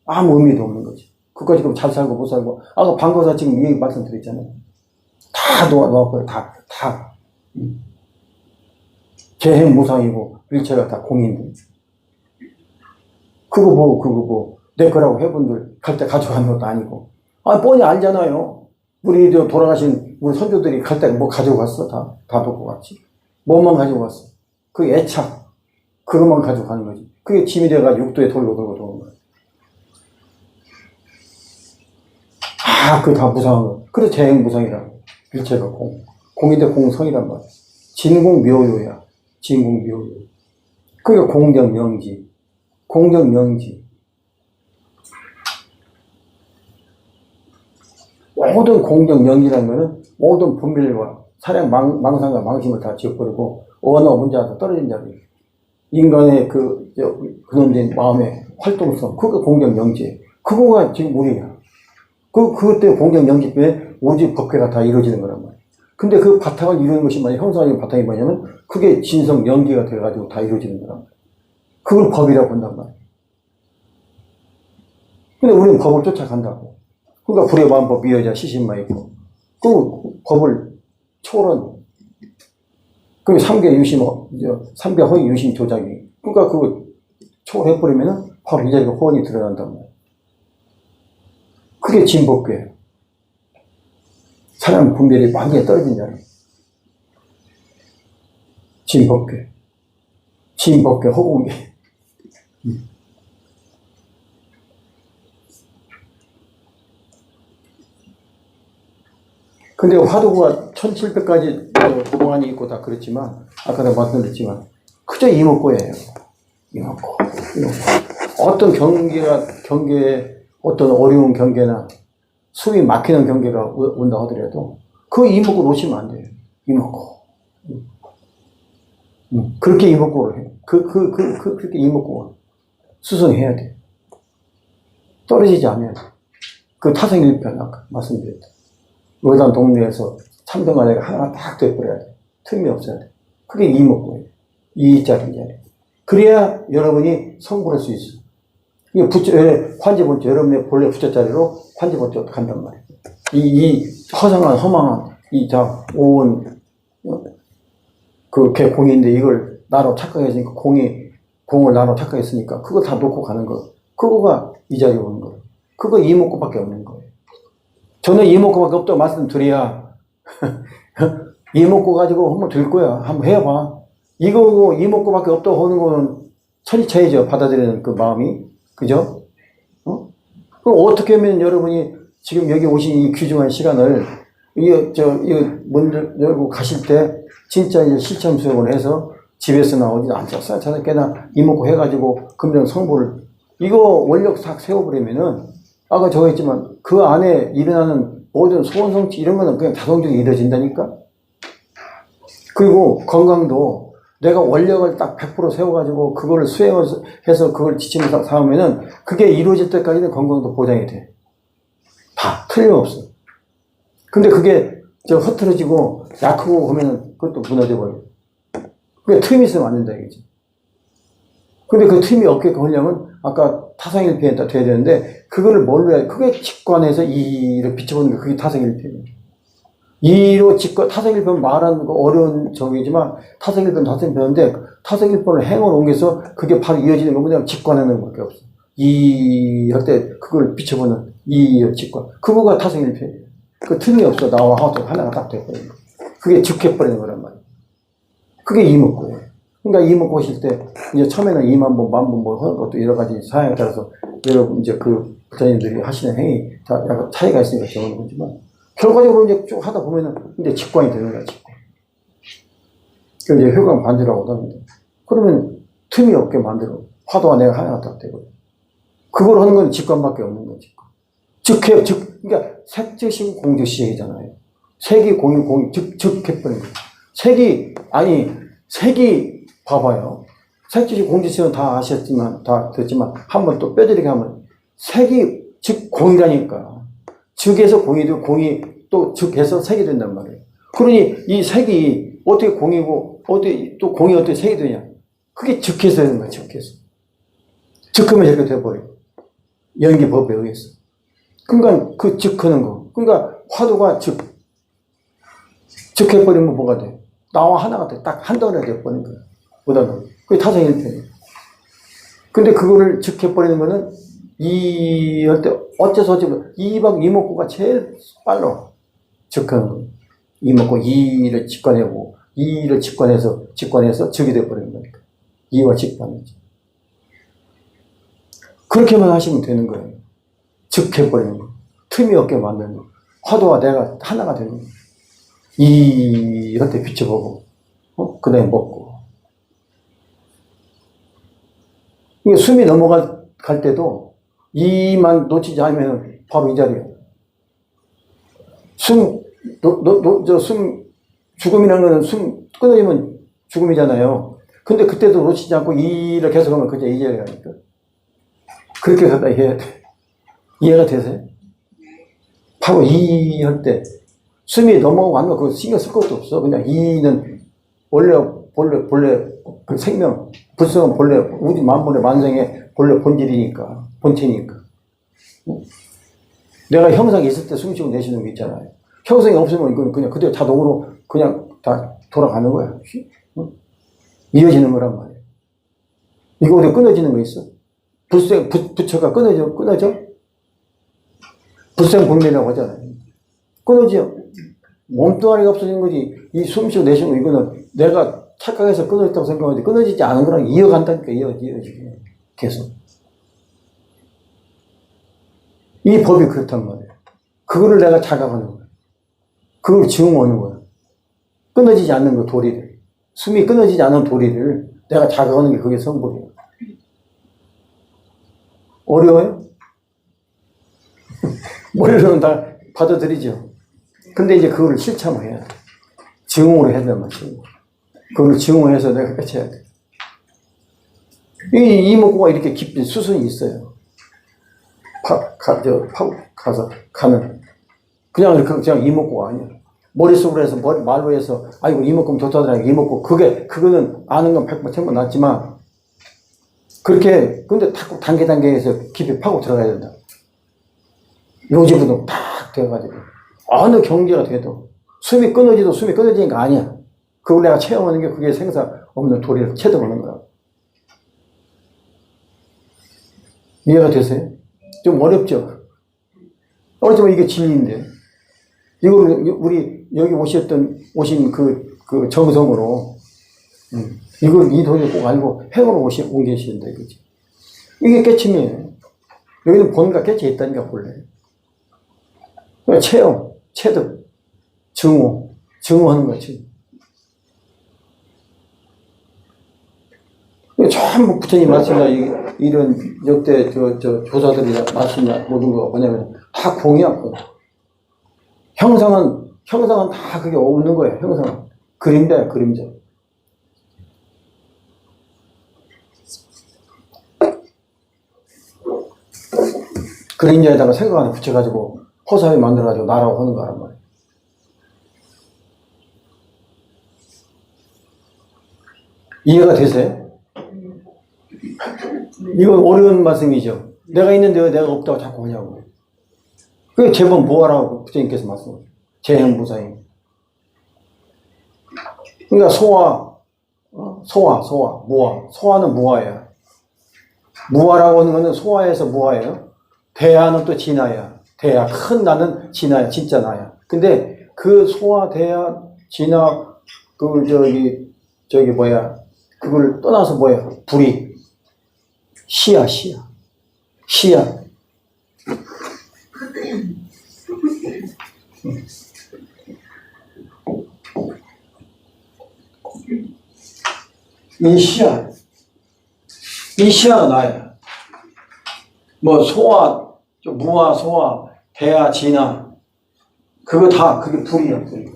아무 의미도 없는 거지. 그까지 그럼 잘 살고 못 살고. 아까 방거사 지금 이 얘기 말씀드렸잖아요. 다 놓았고요. 다. 재행무상이고, 일체가 다 공인데. 그거 내 거라고 회분들 갈 때 가져가는 것도 아니고. 뻔히 알잖아요. 우리 돌아가신 우리 선조들이 갈 때 뭐 가지고 갔어? 다 놓고 갔지. 뭐만 가지고 갔어? 그 애착. 그것만 가지고 가는 거지. 그게 짐이 돼가지고 육도에 돌고 도는 거야. 그거 다 무상한 거. 그래서 재행무상이라고. 일체가 공인데 공성이란 말이야. 진공묘요야. 진공묘요. 그게 공정명지. 모든 공정명지라는 거는 모든 분별과 사량 망상과 망심을 다 지워버리고 언어 문자가 떨어진 자리. 인간의 그놈된 마음의 활동성. 그게 공정명지. 그거가 지금 우리야. 그것 때문에 공정명지 때문에 오직 법계가 다 이루어지는 거란 말이야. 근데 그 바탕을 이루는 것이 뭐냐, 형성하는 바탕이 뭐냐면 그게 진성 연기가 돼가지고 다 이루어지는 거란 말이야. 그걸 법이라고 한단 말이야. 근데 우리는 법을 쫓아간다고. 그러니까 불의 만법 미여자 시신마 있고. 그 법을 초월한. 그게 삼계 유심, 삼계 허위 유심 조작이. 그러니까 그거 초월해버리면은 바로 이 자리가 호언이 드러난단 말이야. 그게 진법계예요. 사람 분별이 완전히 떨어진 자리. 진법계. 허공계. 근데 화두가 1700가지 공안이 있고 다 그렇지만, 아까 내가 말씀드렸지만, 그저 이목구예요. 이목구. 어떤 경계에 어떤 어려운 경계나 숨이 막히는 경계가 온다 하더라도 그 이목구 놓치면 안 돼요. 이목구. 그렇게 이목구를 해. 그렇게 이목구를 수성해야 돼. 떨어지지 않아요. 그 타성일편 아까 말씀드렸다. 의단 동네에서 참동아래가 하나 딱 돼버려야 돼. 틈이 없어야 돼. 그게 이목구예요. 이자리 자리. 그래야 여러분이 성불할 수 있어. 이게 관제본자, 여러분의 본래 부처자리로 관제본자 간단 말이에요. 이 허상한, 허망한, 오온, 걔 공인데 이걸 나로 착각했으니까 공을 나로 착각했으니까 그걸 다 놓고 가는 거. 그거가 이 자리에 오는 거예요. 그거 이목구밖에 없는 거예요. 저는 이목구밖에 없다고 말씀드려야 이목구 가지고 한번 들 거야. 한번 해봐. 이거 이목구밖에 없다고 하는 거는 천리차이죠. 받아들이는 그 마음이. 그죠? 그럼 어떻게 하면 여러분이 지금 여기 오신 이 귀중한 시간을 이거 문 열고 가실 때 진짜 이제 실천 수업을 해서 집에서나 어디 앉아서 저녁에나 이목구 해가지고 금정 성불을 이거 원력 싹 세워버리면은 아까 저거 했지만 그 안에 일어나는 모든 소원 성취 이런 거는 그냥 자동적으로 이루어진다니까. 그리고 건강도 내가 원력을 딱 100% 세워가지고 그거를 수행해서 그걸 지침을 삼으면은 그게 이루어질 때까지는 건강도 보장이 돼. 다 틀림없어. 근데 그게 흐트러지고 약하고 하면은 그것도 무너져 버려. 그게 틈이 있으면 안 된다 이거지. 근데 그 틈이 없게끔 하려면 아까 타성일편이 돼야 되는데 그거를 뭘로 해야 돼? 그게 직관해서 이를 비춰보는 게 그게 타성일편이에요. 이로 직관, 타성일편 말하는 거 어려운 적이지만 타성일편인데 타성일편을 행으로 옮겨서 그게 바로 이어지는 거 뭐냐면 직관하는 것밖에 없어. 이 할 때 그걸 비춰보는 이 직관. 그거가 타성일편이에요. 그 틈이 없어. 나와 하나가 딱 돼버리는 거. 그게 즉해버리는 거란 말이에요. 그게 이목구예요. 그러니까 이목구 하실 때 이제 처음에는 2만 번, 1만 번 뭐 하는 것도 여러 가지 사양에 따라서 여러분 이제 그 부처님들이 하시는 행위 다 약간 차이가 있으니까 적는 거지만 결과적으로 이제 쭉 하다 보면은 이제 직관이 되는 거야, 직관. 그 이제 효광 반주라고 하는데 그러면 틈이 없게 만들어. 화두가 내가 하나가 딱 되고. 그걸 하는 건 직관밖에 없는 거지. 그러니까 색즉시 공즉시이잖아요. 색이 즉해버린 거예요. 색이 봐봐요. 색즉시 공즉시는 다 아셨지만, 다 됐지만, 한번 또 뼈저리게 하면, 색이 즉 공이라니까. 즉에서 공이 되고, 공이 또 즉해서 색이 된단 말이에요. 그러니 이 색이 어떻게 공이고, 어떻게 또 공이 어떻게 색이 되냐. 그게 즉해서 되는 거야, 즉해서. 즉하면 이렇게 돼버려요. 연기법에 의해서. 그러니까 그 즉하는 거. 그러니까 화두가 즉해버리면 뭐가 돼? 나와 하나가 돼. 딱 한 덩어리가 돼버리는 거야. 보다는. 그게 타성일편이에요. 근데 그거를 즉해버리는 거는 할 때 어째서 이목구가 제일 빨라. 즉하는 거. 이목구 이를 직관하고 이를 직관해서 즉이 돼버리는 거니까. 이와 직관이지. 그렇게만 하시면 되는 거예요. 즉해버리는 거. 틈이 없게 만드는 거. 화두와 내가 하나가 되는 거. 할 때 비춰보고, 그 다음에 먹고. 이게 숨이 넘어갈 때도 이만 놓치지 않으면 바로 이 자리예요. 죽음이라는 거는 숨 끊어지면 죽음이잖아요. 근데 그때도 놓치지 않고 이를 계속하면 그게 이 자리라니까. 그렇게 갖다 해야 돼. 이해가 되세요? 바로 할 때 숨이 넘어가면 그거 신경 쓸 것도 없어. 그냥 이는 본래 그 생명, 불성은 본래 우리 만물의 만성의 본래 본질이니까, 본체니까. 내가 형상이 있을 때 숨쉬고 내쉬는 게 있잖아요. 형상이 없으면 이건 그냥 그대로 자동으로 그냥 다 돌아가는 거야. 이어지는 거란 말이에요. 이거 어디 끊어지는 거 있어? 부처가 끊어져? 불생불멸이라고 하잖아요. 끊어져. 몸뚱아리가 없어진 거지. 이 숨쉬고 내쉬는 거, 이거는 내가 착각해서 끊어졌다고 생각하는데 끊어지지 않은 거랑 이어간다니까, 이어지게. 계속. 이 법이 그렇단 말이에요. 그거를 내가 자각하는 거야. 그걸 증오하는 거야. 끊어지지 않는 거, 도리를. 숨이 끊어지지 않은 도리를 내가 자각하는 게 그게 성불이에요. 어려워요? 머리로는 다 받아들이죠. 근데 이제 그거를 실천을 해야 돼. 증오로 해야 된단 말이에요. 그걸 증오해서 내가 깨쳐야 돼. 이 이목구가 이렇게 깊이 수순이 있어요. 가서 가는. 그냥 이목구가 아니야. 머릿속으로 해서, 말로 해서, 아이고, 이목구면 좋다더라, 이목구. 그거는 아는 건 100번, 1000번 낫지만, 그렇게, 근데 단계해서 깊이 파고 들어가야 된다. 요지부동 탁 되어가지고. 어느 경계가 돼도, 숨이 끊어지는 거 아니야. 그걸 내가 체험하는 게 그게 생사 없는 도리를 체득하는 거야. 이해가 되세요? 좀 어렵죠? 어렵지만 이게 진리인데. 이걸 우리 여기 오신 그 정성으로, 이 도리를 꼭 알고 행으로 온 계시는데, 그지? 이게 깨침이에요. 여기는 본가 깨쳐 있다니까, 본래. 그러니까 체험, 체득, 증오하는 거지. 전부 부처님 말씀이나 이런 역대 조사들이나 말씀이나 모든 거가 뭐냐면 다 공이야, 공. 형상은 다 그게 없는 거예요, 형상은. 그림자야, 그림자. 그림자에다가 생각 하나 붙여가지고 허사에 만들어가지고 나라고 하는 거란 말이에요. 이해가 되세요? 이건 어려운 말씀이죠. 내가 있는데 왜 내가 없다고 자꾸 하냐고. 그게 제법 뭐하라고 부처님께서 말씀하세요. 재행무사임. 그러니까 소화, 무화. 소화는 무화야. 무화라고 하는 거는 소화에서 무화예요. 대하는 또 진하야. 대하, 큰 나는 진하야. 진짜 나야. 근데 그 소화, 대하, 진하, 그걸 떠나서 불이. 시야. 이 시야가 나야. 소화, 무화, 소화, 대하, 진하. 그게 불이야, 불이.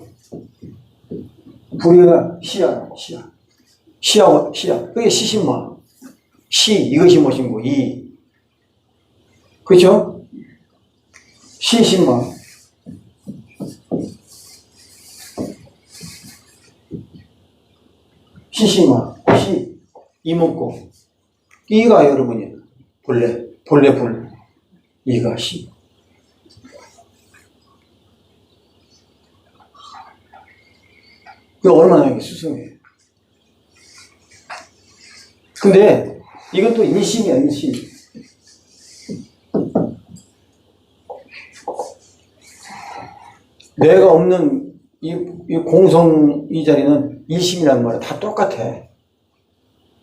불이가 시야. 그게 시신마. 이것이 무엇인고, 그죠? 시신마. 이목고. 이가 여러분이, 본래 불. 이가 시. 이거 얼마나 수승해요. 근데 이것도 인심이야, 인심. 내가 없는 이 공성 이 자리는 인심이란 말이야. 다 똑같아.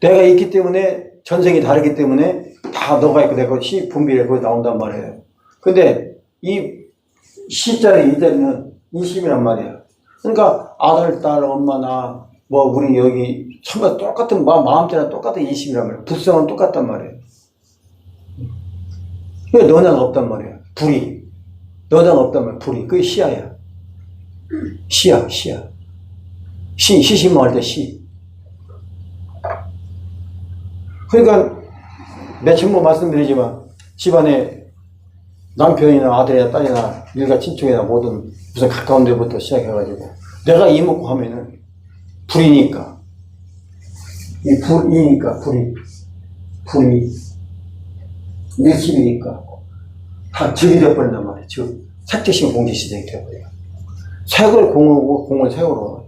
내가 있기 때문에 전생이 다르기 때문에 다 너가 있고 내가 분비를 거기 나온단 말이에요. 근데 이 시자리 이 자리는 인심이란 말이야. 그러니까 아들, 딸, 엄마, 나 우리 여기 전부 똑같은 마음대로 똑같은 인심이란 말이야. 불성은 똑같단 말이에요. 왜 너나가 없단 말이야. 불이. 너나가 없단 말이야. 불이. 그게 시야야. 시야. 시심모 할 때 시. 그러니까 며칠 말씀드리지만 집안에 남편이나 아들이나 딸이나 일가 친척이나 모든 무슨 가까운 데부터 시작해가지고 내가 이먹고 하면은 불이니까 불이 밀집이니까 다 적이 되어버린단 말이에요. 즉 색재심 공지시대가 되어버려요. 색을 공하고 공을 색으로.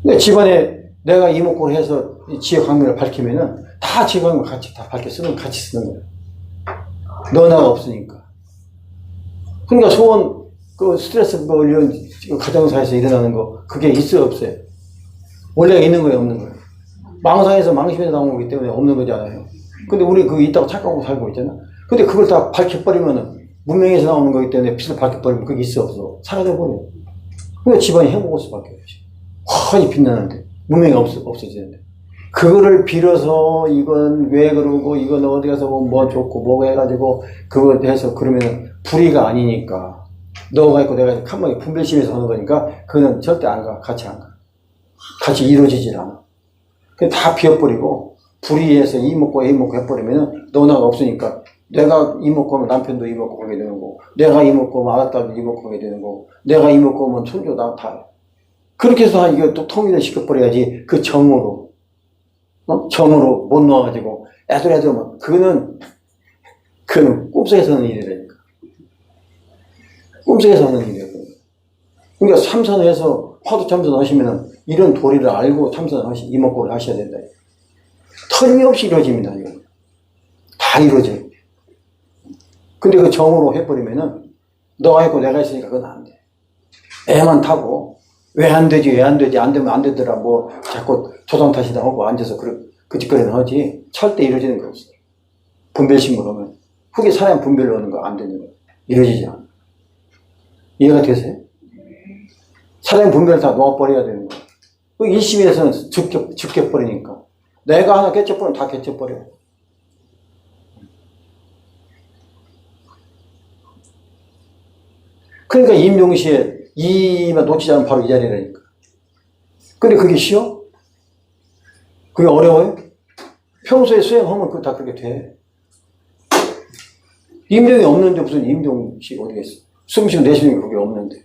근데 집안에 내가 이목구를 해서 지혜 광명을 밝히면은 다 지혜 광명을 같이 다 밝혀 쓰는, 같이 쓰는 거예요. 너나가 없으니까. 그러니까 소원, 스트레스 이런 가정사에서 일어나는 거, 그게 있어요, 없어요? 원래 있는 거예요, 없는 거예요? 망상에서 망심에서 나온 거기 때문에 없는 거잖아요. 근데 우리 그거 있다고 착각하고 살고 있잖아. 근데 그걸 다 밝혀버리면은 문명에서 나오는 거기 때문에 빛을 밝혀버리면 그게 있어, 없어? 사라져버려. 그러니까 집안이 해먹을 수밖에 없지. 환히 빛나는데. 문명이 없어지는데. 그거를 빌어서 이건 왜 그러고 이건 어디 가서 뭐 좋고 뭐 해가지고 그거 해서 그러면 불의가 아니니까 너가 있고 내가 있고 칸막이 분별심에서 하는 거니까 그거는 절대 안 가. 같이 안 가. 같이 이루어지질 않아. 그냥 다 비워버리고 불의해서 이 먹고 애 먹고 해버리면 너나가 없으니까 내가 이 먹고 하면 남편도 이 먹고 하게 되는 거고 내가 이 먹고 하면 아들도 이 먹고 하게 되는 거고 내가 이 먹고 하면 손주 나 다 그렇게 해서 이거 또 통일을 시켜버려야지 그 정으로 정으로 못 넣어가지고 애들 그거는 꿈속에서 하는 일이라니까. 꿈속에서 하는 일이에요. 그러니까 참선해서 화두 참선하시면 이런 도리를 알고 참선하시 이목구를 하셔야 된다. 틀림없이 이루어집니다. 이거 다 이루어져요. 근데 그 정으로 해버리면은 너가 있고 내가 있으니까 그건 안 돼. 애만 타고 왜 안 되지 왜 안 되지 안 되면 안 되더라 뭐 자꾸 조상 탓이다 하고 앉아서 그 짓거리는 하지 절대 이루어지는 거 없어. 분별심으로 하면 후기 사람 분별로 하는 거 안 되는 거 이루어지지 않아. 이해가 되세요? 사람 분별을 다 놓아버려야 되는 거. 그 일심에서는 즉겨버리니까 내가 하나 깨쳐버리면 다 깨쳐버려. 그러니까 임종시에 이만 놓치지 않으면 바로 이 자리라니까. 근데 그게 쉬워? 그게 어려워요? 평소에 수행하면 그거 다 그렇게 돼. 임종이 없는데 무슨 임종시 어디가 있어? 숨쉬고 내쉬는 게 그게 없는데.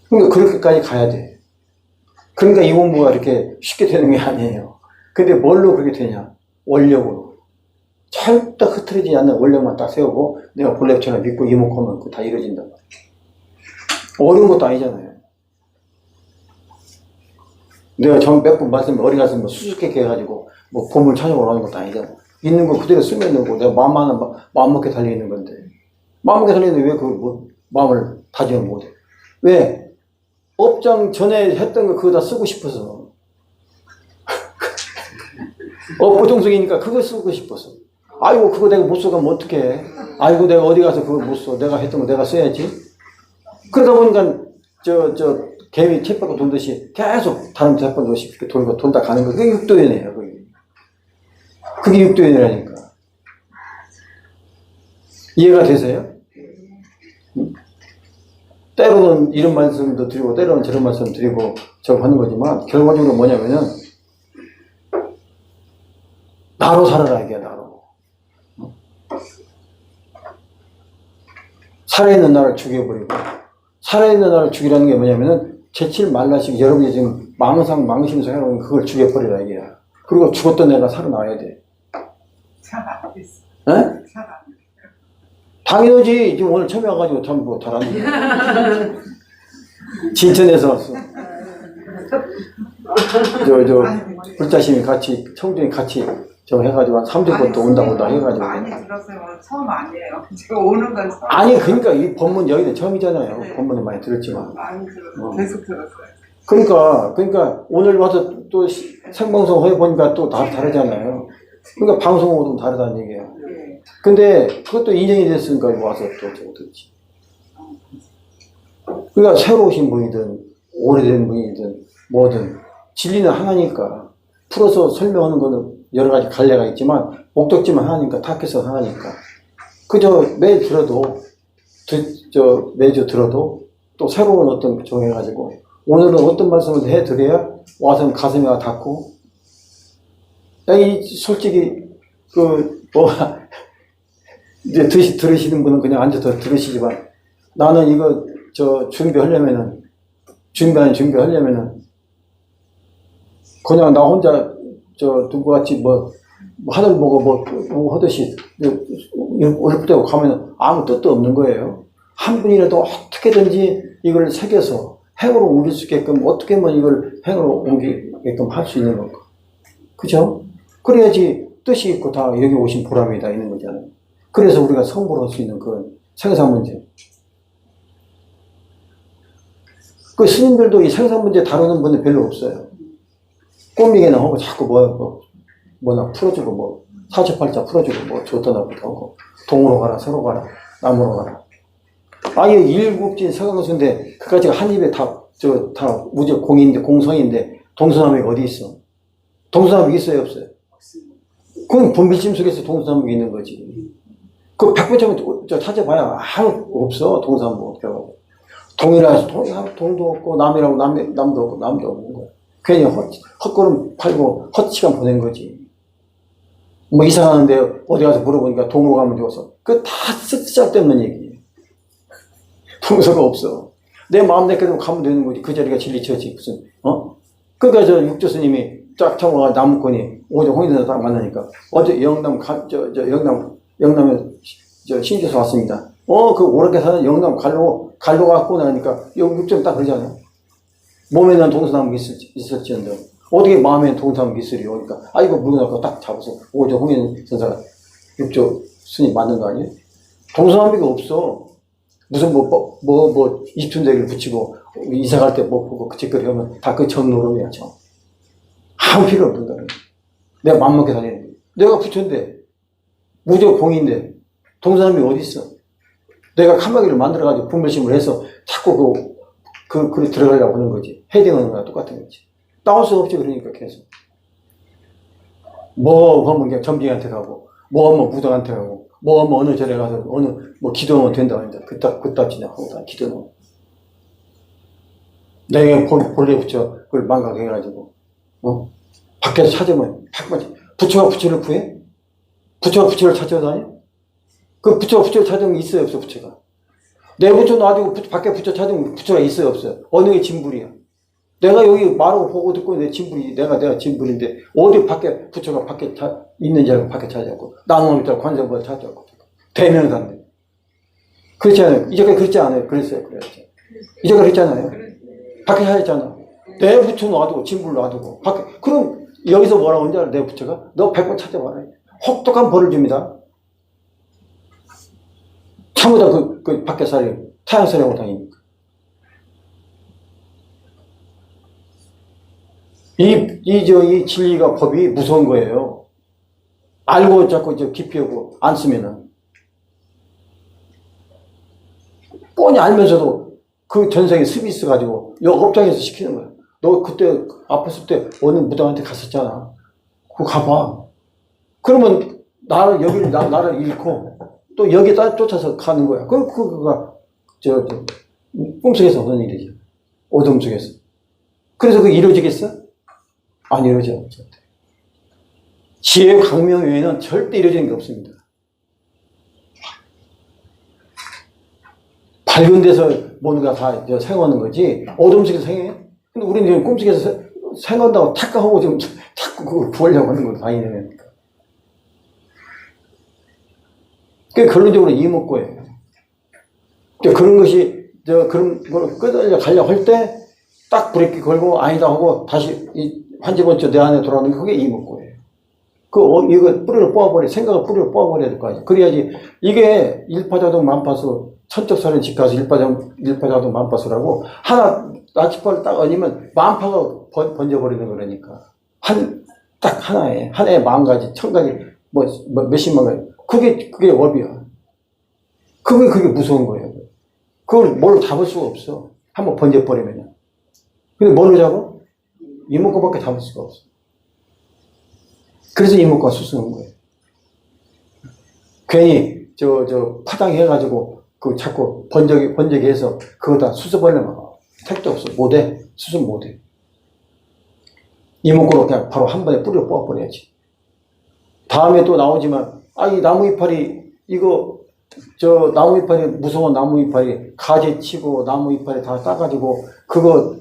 그러니까 그렇게까지 가야 돼. 그러니까 이 공부가 이렇게 쉽게 되는 게 아니에요. 근데 뭘로 그렇게 되냐? 원력으로. 절대 흐트러지지 않는 원력만 딱 세우고 내가 본래처럼 믿고 이목하면 그거 다 이루어진다. 어려운 것도 아니잖아요. 내가 전 몇 번 말씀 어디 가서 뭐 수수께끼 해가지고 뭐 보물 찾아보러 하는 것도 아니잖아. 있는 거 그대로 쓰면 되고 내가 마음 먹게 달려있는 건데 마음 먹게 달려있는데 왜 그 마음을 다지면 못해? 왜? 업장 전에 했던 거 그거 다 쓰고 싶어서. 업보정성이니까 그거 쓰고 싶어서. 아이고 그거 내가 못 써가면 어떡해. 아이고 내가 어디 가서 그거 못 써. 내가 했던 거 내가 써야지. 그러다 보니까 개미 책 받고 돌듯이 계속 다른 책 받고 돌다 가는 거. 그게 육도연이에요. 그게 육도연이라니까. 이해가 되세요? 때로는 이런 말씀도 드리고 때로는 저런 말씀 드리고 저거 하는 거지만 결과적으로 뭐냐면은 나로 살아라 이게 나로. 살아있는 나를 죽여버리고 살아있는 나를 죽이라는 게 뭐냐면은 제칠 말라시고 여러분이 지금 망심에서 해놓은 그걸 죽여버리라 이게야. 그리고 죽었던 애가 살아나야 돼. 살아나겠어. 네? 살아나. 당연하지. 지금 오늘 처음에 와가지고 뭐 달았는데. 진천에서 왔어. 불자심이 같이, 청중이 같이 저 해가지고 한 3주부터 온다 해가지고. 많이 들었어요. 오늘 처음 아니에요. 제가 오는 건 처음. 아니, 그러니까 이 법문 여기는 처음이잖아요. 네. 법문은 많이 들었지만. 많이 들었어요. 계속 들었어요. 그러니까 오늘 와서 또 생방송 해보니까 또 다 다르잖아요. 그러니까 방송하고도 다르다는 얘기야. 네. 근데 그것도 인정이 됐으니까 와서 또 저거 듣지. 그러니까 새로 오신 분이든 오래된 분이든 뭐든 진리는 하나니까 풀어서 설명하는 거는 여러 가지 갈래가 있지만 목적지만 하나니까 타켓은 하나니까 그저 매주 들어도 또 새로운 어떤 정해가지고 오늘은 어떤 말씀을 해드려야 와서 가슴이 닿고 솔직히 이제 들으시는 분은 그냥 앉아서 들으시지만 나는 이거 준비하려면은 그냥 나 혼자 누구같이 하늘 보고 하듯이 올프대고 가면 아무 뜻도 없는 거예요. 한 분이라도 어떻게든지 이걸 새겨서 행으로 옮길 수 있게끔 어떻게 하면 이걸 행으로 옮기게끔 할 수 있는 건가. 그죠? 그래야지 뜻이 있고 다 여기 오신 보람이 다 있는 거잖아요. 그래서 우리가 성불할 수 있는 그런 생산 문제. 그 스님들도 이 생산 문제 다루는 분들 별로 없어요. 꼬미게나 하고 자꾸 뭐나 풀어주고 사주팔자 풀어주고 좋다 나쁘다 하고 동으로 가라 서로 가라 남으로 가라. 아예 일국진 서강수인데 그까지가 한 입에 다 무적 공인데 공성인데 동서남북이 어디 있어? 동서남북 있어요, 없어요? 그건 분비심 속에서 동서남북이 있는 거지. 그 100번 찾아봐야 아무 없어, 동서남북. 동이라서 동도 없고, 남이라고 남도 없고, 남도 없는 거야. 괜히 헛걸음 팔고 헛시간 보낸 거지. 뭐 이상하는데 어디 가서 물어보니까 동으로 가면 좋아서. 그거 다 쓸데없는 얘기예요. 동서가 없어. 내 마음 내게로 가면 되는 거지. 그 자리가 진리처지. 무슨, 그러니까 저 육조 스님이 쫙 참아가 나무꾼이 오전 홍인선에서 딱 만나니까 어제 영남에 신주에서 왔습니다. 그 오락에 사는 영남 갈로 갖고 나니까 육조는 딱 그러잖아요. 몸에는 동서남북 있을지언정 어떻게 마음에는 동서남북 있으리요? 그러니까 이거 물어놓고 딱 잡아서 오전 홍인선사가 육조 스님 맞는 거 아니에요? 동서남북이 없어. 무슨 입춘대기를 붙이고 이사 갈 때 보고 그 짓거리 하면 다 그 전노름이야. 아무 필요 없는 거야. 내가 맘먹게 다니는 거야. 내가 부처인데 무조 공인데 동서남북이 어디 있어? 내가 칸막이를 만들어가지고 분별심을 해서 자꾸 그에 들어가려고 하는 거지. 헤딩하는 거랑 똑같은 거지. 나올 수 없지. 그러니까 계속 뭐 하면 그냥 점쟁이한테 가고 뭐 하면 무당한테 가고 뭐 하면 어느 절에 가서 기도하면 된다고 한다. 그따 지나 하고 다 기도는 내가 본래 부처 그걸 망각해가지고 밖에서 찾으면 부처가 부처를 구해? 부처가 부처를 찾아다녀? 그 부처가 부처를 찾으면 있어요, 없어? 부처가 내 부처 놔두고 밖에 부처 찾으면 부처가 있어요, 없어요? 어느 게 진불이야? 내가 여기 말하고 보고 듣고 내 진불이 내가 진불인데 어디 밖에 부처가 밖에 있는지 알고 밖에 찾아갖고 나무에 있다가 관세음보다 찾아갖고 대명사인데 그렇지 않아요? 이제까지 그렇지 않아요? 그랬어요, 그랬죠. 이제까지 그랬잖아요. 밖에 찾았잖아. 내 부처 놔두고 진불 놔두고 밖에 그럼 여기서 뭐라고 하는지 알아? 내 부처가 너 100번 찾아봐라. 혹독한 벌을 줍니다. 참으다 그 밖에 살이 타양살이하고 다니니까. 이 진리가 법이 무서운 거예요. 알고 자꾸 깊이 하고 안 쓰면은. 뻔히 알면서도 그 전생에 습이 있어가지고 업장에서 시키는 거야. 너 그때 아팠을 때 어느 무당한테 갔었잖아. 그거 가봐. 그러면 나를 잃고 또 여기다 쫓아서 가는 거야. 그거가 꿈속에서 하는 일이지. 어둠 속에서. 그래서 그게 이루어지겠어? 안 이루어져. 지혜의 강명 외에는 절대 이루어지는 게 없습니다. 밝은 데서 뭔가 다 생하는 거지, 어둠 속에서 생해? 근데 우리는 지금 꿈속에서 생한다고 탁하고 지금 자꾸 그걸 구하려고 하는 거 다니는 거니까. 그게 결론적으로 이목고예요. 그런 것이, 그런 걸 끄달려 가려고 할 때, 딱 브레이크 걸고 아니다 하고 다시 한집어쳐 내 안에 돌아오는 게 그게 이목고예요. 이거 뿌리를 뽑아버려, 생각을 뿌리를 뽑아버려야 될 거 아니야. 그래야지, 이게 일파자동 만파수, 천적살인 직가수 일파자동 만파수라고 하나, 나치파를 딱 얹으면 만파가 번져버리는 거라니까. 딱 하나에 10,000가지, 1,000가지, 몇십만 가지. 그게 업이야. 그게 무서운 거예요. 그걸 뭘로 잡을 수가 없어. 한번 번져버리면. 근데 뭘로 잡아? 이목구밖에 잡을 수가 없어. 그래서 이목구가 수승한 거예요. 괜히, 파당해가지고, 자꾸 번쩍이 해서, 그거 다 수습하려면 택도 없어. 못해. 수습 못해. 이목구로 그냥 바로 한 번에 뿌리를 뽑아버려야지. 다음에 또 나오지만, 이 나무 이파리, 나무 이파리, 무서운 나무 이파리, 가지 치고, 나무 이파리 다 따가지고, 그거,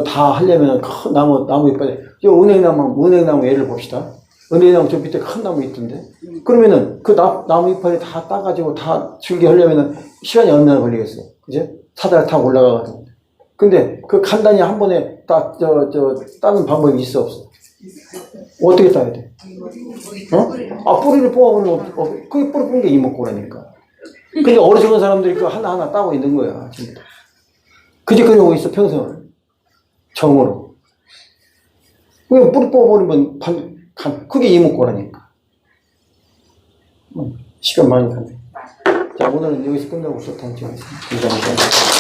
다 하려면 큰 나무 이파리, 은행나무 예를 봅시다. 은행나무 저 밑에 큰 나무 있던데. 그러면은 그 나무 이파리 다 따가지고 다 줄기 하려면은 시간이 얼마나 걸리겠어. 그죠? 사다리 타고 올라가가지고. 근데 그 간단히 한 번에 따는 방법이 있어, 없어? 어떻게 따야 돼? 뿌리를 뽑아보면, 그게 뿌리 뽑는 게 이목구라니까. 근데 어리석은 사람들이 그 하나하나 따고 있는 거야. 그제 그러고 있어, 평생을. 정으로. 그게 뿌리 뽑아버리면, 그게 이목구라니까. 시간 많이 가네. 자, 오늘은 여기서 끝나고 수업 다음 주에 하겠습니다. 감사합니다.